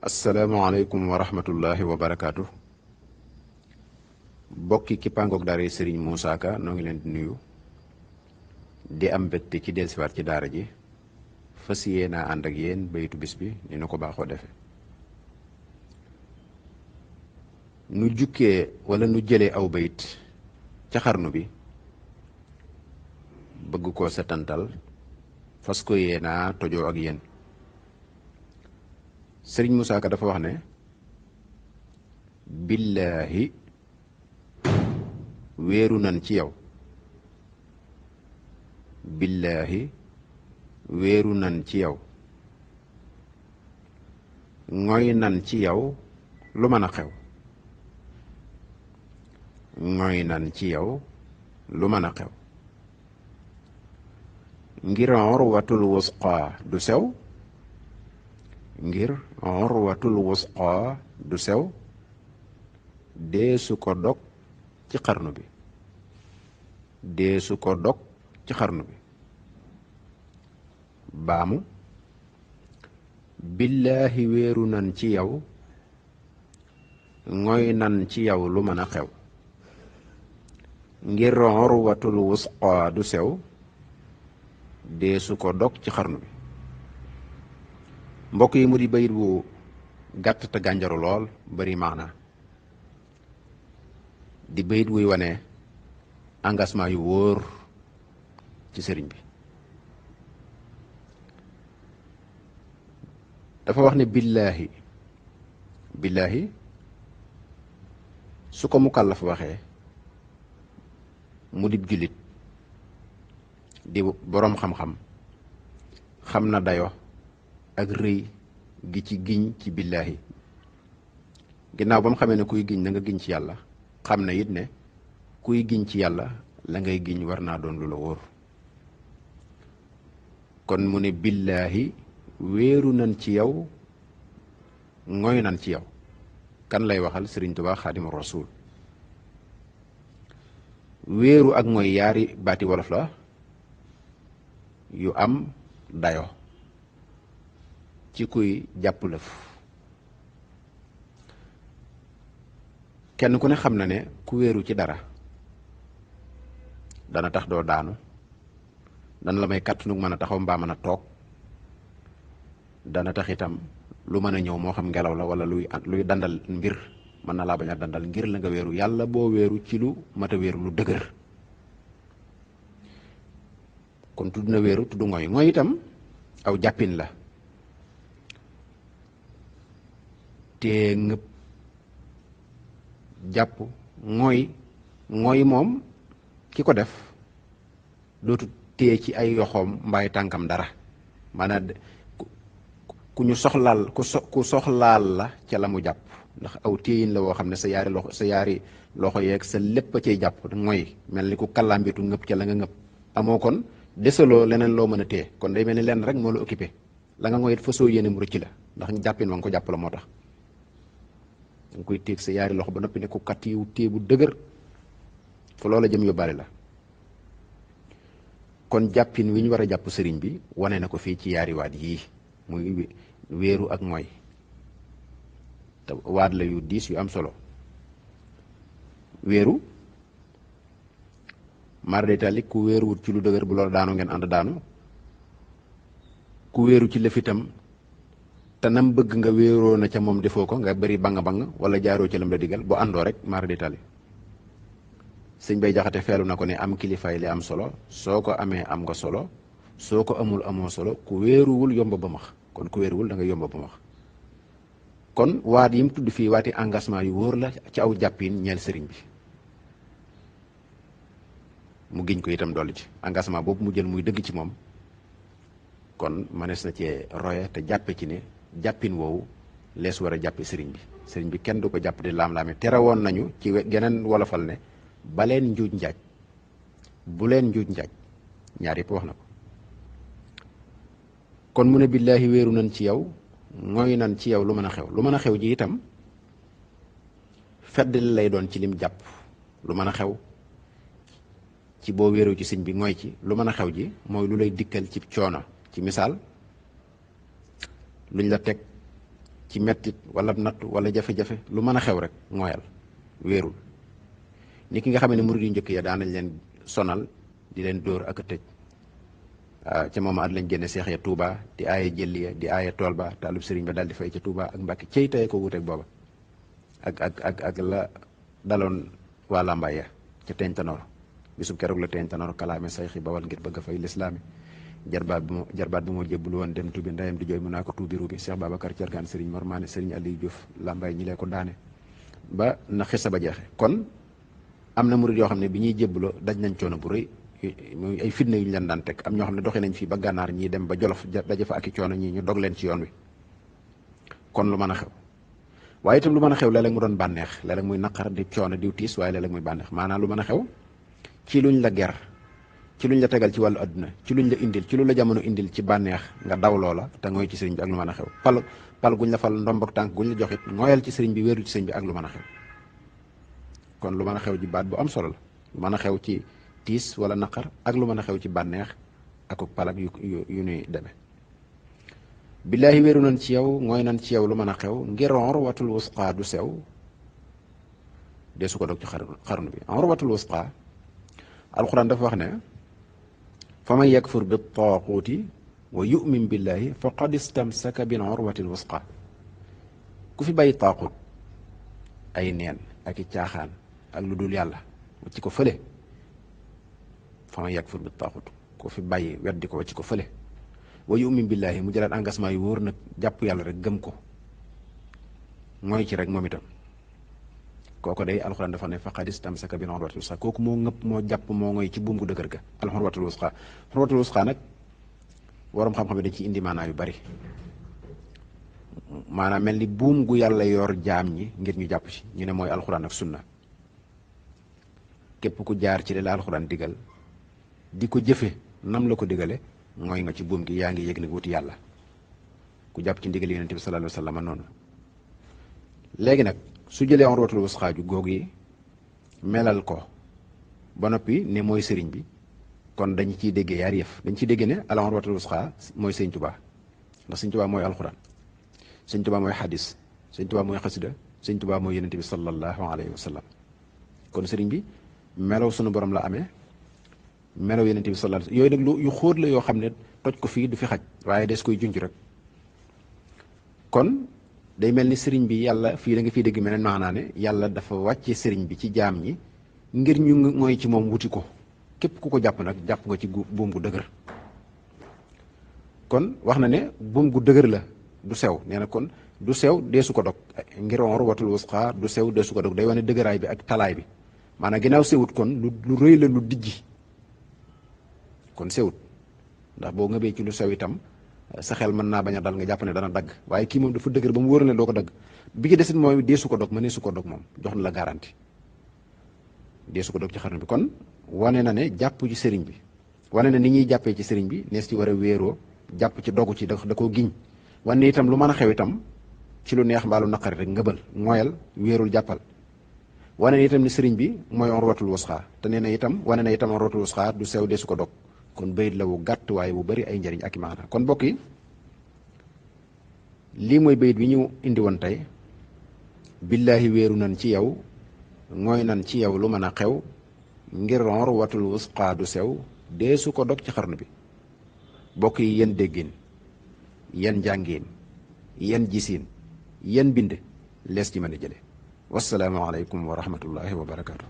asalaamaaleykum wa rahmatullahi wa barakaatu. bokki kippaangoog daara Serigne Moussa Ka noo ngi leen di nuyu di am mbégte ci dellusiwaat ci daara ji fas yéenaa ànd ak yéen baytu bis bi ni nu ko baaxoo defe nu jukkee wala nu jëlee aw bayit ca xarnu bi bëgg koo setantal fas ko yéenaa tojoo ak yéen. Sëriñ Moussa Ka dafa wax ne billaahi wéeru nan ci yow, billaahi wéeru nan ci yow, ngoy nan ci yow lu mën a xew, ngoy nan ci yow lu mën a xew, ngir urwatul wusqa du sew, ngir urwatul wusqa du sew, deesu ko dog ci xarnu bi, deesu ko dog ci xarnu bi. baamu billaahi wéeru nan ci yow, ngoy nan ci yow lu mën a xew, ngir urwatul wusqa du sew, deesu ko dog ci xarnu bi. mbokk yi mu di bayit bu gàtt te gànjaru lool bari maana, di bayit wuy wane engagement yu wóor ci sëriñ bi. dafa wax ne billaahi, billaahi su ko mukallaf waxee mu dib jullit di boroom xam-xam xam na dayo ak rëy gi ci giñ ci billaahi. ginnaaw ba mu xamee ne kuy giñ na nga giñ ci yàlla, xam na it ne kuy giñ ci yàlla la ngay giñ war naa doon lu la wóor. kon mu ne billaahi wéeru nan ci yow, ngoy nan ci yow. kan lay waxal? Sëriñ Tuubaa Xaadimu Rasuul. wéeru ak ngoy yaari baati wolof la yu am dayo ci kuy jàpp lëf. kenn ku ne xam na ne ku wéeru ci dara dana tax doo daanu, dana la may kàttanu mën a taxaw mbaa mën a toog, dana tax itam lu mën a ñëw moo xam ngelaw la wala luy dandal mbir mën na laa bañ a dandal ngir la nga wéeru. yàlla boo wéeru ci lu mat a wéeru lu dëgër. kon tudd na wéeru, tudd ngoy. ngoy itam aw jàppin la, te ngëpp jàpp ngoy. ngoy moom ki ko def dootu téye ci ay yoxoom mbaay tànkam dara, maanaam ku ñu soxlaal ku soxlaal la ca la mu jàpp, ndax aw téyin la woo xam ne sa yaari loxo yeeg sa lépp a cay jàpp ngoy, mel ni ku kallambitu ngëpp ca la nga ngëpp. amoo kon desaloo leneen loo mën a téye, kon day mel ni lenn rek moo la occupé. la nga ngoy it fa soo yéene mu rëcc la, ndax jàppin wa nga ko jàpp la moo tax. danga koy téeg sa yaari loxo ba noppi ne ku kat yiw téye bu dëgër fa loola jëm yóbbaale la. kon jàppin wi ñu war a jàpp sëriñ bi wane na ko fii ci yaari waat yii, muy wéeru ak ngoy. te waat la yu diis yu am solo. wéeru mar d'Italie ku wéeruwut ci lu dëgër bu loolu daanu ngeen ànd daanu. ku wéeru ci lëf itam te nam bëgg nga wéeroo na ca moom defoo ko, nga bari bang wala jaaroo ci lam la digal, bu àndoo rek mar d'Italie. sëñ Bay Jaxate feelu na ko ne am kilifaay li am solo, soo ko amee am nga solo, soo ko amul amoo solo. ku wéeruwul yomba ba max. kon ku wéeruwul da nga yomba ba max. kon waat yi mu tudd fii waati engagement yu wóor la ci aw jàppin ñeel sëriñ bi. mu giñ ko itam dolli ci engagement boobu mu jël muy dëgg ci moom. kon mënees na cee roye te jàppe ci ne jàppin woowu lees war a jàppe sëriñ bi. sëriñ bi kenn du ko jàpp di laam-laame. tere woon nañu ci geneen wolofal ne ba leen njuuj njaaj, bu leen njuuj njaaj. ñaar yëpp wax na ko. kon mu ne billaahi wéeru nan ci yow, ngoy nan ci yow lu mën a xew. lu mën a xew ji itam fedd lay doon ci lim jàpp. lu mën a xew ci boo wéeru ci sëñ bi ngoy ci, lu mën a xew ji mooy lu lay dikkal ci coono. ci misaal luñ la teg ci mettit wala nattu wala jafe-jafe lu mën a xew rek ngooyal wéerul ni ki nga xam ne murid yu njëkk ya daan nañ leen sonal di leen dóor ak a tëj ca moom at lañ génne seex ya Touba di aaye jëlli ya di aaye tool ba taalub sëriñ ba daal di fay ca Touba ak Mbàkke cey tey ko wuteeg booba ak la daloon waa Lambaay ya ca teeñ tanoor bisub keroog la teeñ tanoor kalaame sayxi bawal ngir bëgg a fay lislaami jarbaat bi moo jébbul woon dem tubi ndeyam di jooy mun naa ko tuubi ruubi Cheikh Babacar Thiergane Serigne Mor Mané Serigne Aliou Diouf Lambaye ñi lee ko daane ba na xisa ba jeexe kon am na murid yoo xam ne bi ñuy jébbaloo daj nañ coono bu rëy muy ay fitna yu ñu leen daan teg am ñoo xam ne doxee nañ fii ba gànnaar ñii dem ba Jolof daje fa ak i coono ñii ñu dog leen ci yoon wi kon lu mën a xew waaye itam lu mën a xew léeg-léeg mu doon bànneex léeg-léeg muy naqar di coono diw tiis waaye léeg-léeg muy bànneex maanaam lu mën a xew ci luñ la ger ci luñ la tegal ci wàllu adduna ci luñ la indil ci lu la jamono indil ci bànneex nga daw loola te ngooy ci sëriñ bi ak lu mën a xew pal guñ la fal ndombak tànk guñ la joxit ngooyal ci sëriñ bi wéeru ci sëriñ bi ak lu mën a xew kon lu mën a xew ji baat bu am solo la lu mën a xew ci tiis wala naqar ak lu mën a xew ci bànneex ak pal ak yu nuy demee billaahi wéeru nañ ci yow ngooy nañ ci yow lu mën a xew ngir urwatul wusqa du sew dee su ko dog ci xarnu bi urwatul wusqa alquran dafa wax ne fa man yakfur bi taaquuti wa yu'min billahi faqad istamsaka bil urwatil wusqa ku fi bàyyi taaquut ay neen ak i caaxaan ak lu dul yàlla wacci ko fële fa man yakfur bi taaquut ku fi bàyyi weddi ko wacci ko fële wa yu'min billahi mu jëlaat engagement yu wóor nag jàpp yàlla rek gëm ko mooy ci rek moom itam kooku day alxuraan dafa ne faqad istamsaka bil urwatil wusqa kooku moo ngëpp moo jàpp moo ngoy ci buum gu dëgër ga al urwatul wusqa urwatul wusqa nag waroom xam-xam yi dañ ci indi maanaa yu bari maanaam mel ni buum gu yàlla yor jaam ñi ngir ñu jàpp ci ñu ne mooy alxuraan ak sunna képp ku jaar ci li la alxuraan digal di ko jëfe nam la ko digale mooy nga ci buum gi yaa ngi yëg nag wuti yàlla ku jàpp ci ndigal yonent bi sallallahu alayhi wa sallam noonu léegi nag su jëlee urwatul wusqa ju goog yi melal ko ba noppi ne mooy sëriñ bi kon dañu ciy déggee yaar yëf dañ ciy déggee ne al urwatul wusqa mooy sëñ Tuubaa ndax sëñ Tuubaa mooy alxuraan sëñ Tuubaa mooy xadis sëñ Tuubaa mooy xasida sëñ Tuubaa mooy yonent bi sallallahu alayhi wa sallam kon sëriñ bi melaw sunu borom la amee melaw yonent bi sallallahu yooyu nag lu yu xóot la yoo xam ne toj ko fii du fi xaj waaye des koy junj rek kon day mel ni sëriñ bi yàlla fii da nga fiy dégg meneen maanaa ne yàlla dafa wàcce sëriñ bi ci jaam ñi ngir ñu mooy ci moom wuti ko képp ku ko jàpp nag jàpp nga ci buum gu dëgër kon wax na ne buum gu dëgër la du sew nee na kon du sew deesu ko dog ngir urwatul wusqa du sew deesu ko dog day wane dëgëraay bi ak talaay bi maanaam ginnaaw sewut kon lu rëy la lu dijji kon sewut ndax boo ngëbee ci lu sew itam sa xel mën naa bañ a dal nga jàpp ne dana dagg waaye kii moom dafa dëgër ba mu wóor ne doo ko dagg bi ki desit mooy deesu ko dog mënee su ko dog moom jox na la garanti deesu ko dog ci xarnu bi kon wane na ne jàpp ci sëriñ bi wane na ni ñuy jàppee ci sëriñ bi nees ci war a wéeroo jàpp ci dogu ci da koo giñ wane itam lu mën a xew itam ci lu neex mbaa lu naqari rek ngëbal mooyal wéerul jàppal wane na itam ni sëriñ bi mooy urwatul wusqa te nee na itam wane na itam urwatul wusqa du sew deesu ko dog kon bayit la wu gàtt waaye bu bari ay njëriñ ak i maana kon mbokk yi lii mooy bayit bi ñu indi woon tey billaahi wéeru nan ci yow ngooy nan ci yow lu mën a xew ngir urwatul wusqa du sew deesu ko dog ci xarnu bi mbokk yi yéen déggin yéen njàngin yéen gisiin yéen bind lees ci mën a jële wassalaamu aleykum wa rahmatullahi wa barakaatu